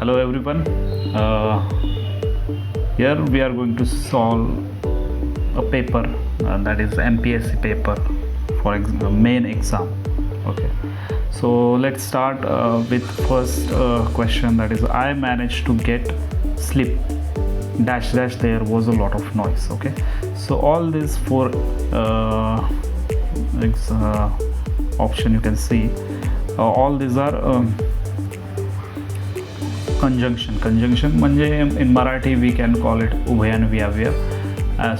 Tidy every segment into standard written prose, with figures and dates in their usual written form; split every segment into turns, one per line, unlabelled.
Hello everyone. Here we are going to solve a paper that is MPSC paper for main exam. Okay, so let's start with first question, that is I managed to get sleep dash dash there was a lot of noise. Okay, so all these four option you can see, all these are conjunction म्हणजे in Marathi we can call it उभय and व्याव्य.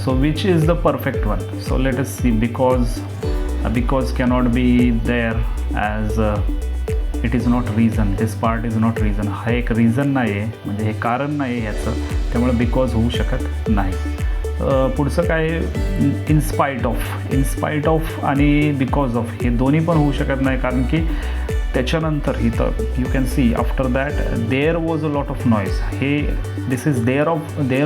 So which is the perfect one? So let us see. Because cannot be there as it is not reason. This part is not reason. हा एक reason नाही आहे, म्हणजे हे कारण नाही आहे ह्याचं, त्यामुळे because होऊ शकत नाही. पुढचं काय, in spite of आणि because of हे दोन्ही पण होऊ शकत नाही, कारण की त्याच्यानंतर इथं you can see after that there was a lot of noise. हे this is there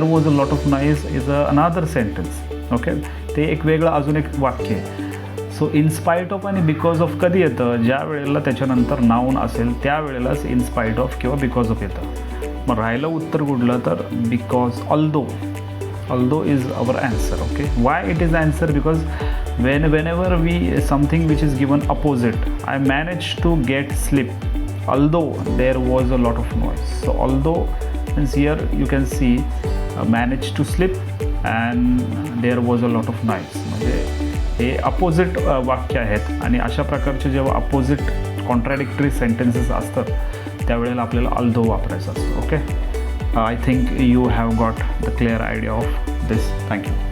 was a lot of noise is another sentence. Okay, ते एक वेगळं अजून एक वाक्य आहे. सो इन स्पाईट ऑफ आणि बिकॉज ऑफ कधी येतं, ज्या वेळेला त्याच्यानंतर नाऊन असेल त्यावेळेलाच इन स्पाईट ऑफ किंवा बिकॉज ऑफ येतं. मग राहिलं उत्तर कुठलं, तर because although is our answer. Okay, why it is answer? Because whenever something which is given opposite, I managed to get sleep although there was a lot of noise. So although means here you can see managed to sleep and there was a lot of noise. म्हणजे हे opposite वाक्य आहेत आणि अशा प्रकारचे जेव्हा opposite contradictory sentences असतात त्यावेळेला आपल्याला although वापरायचं असतं. Okay, I think you have got the clear idea of this. Thank you.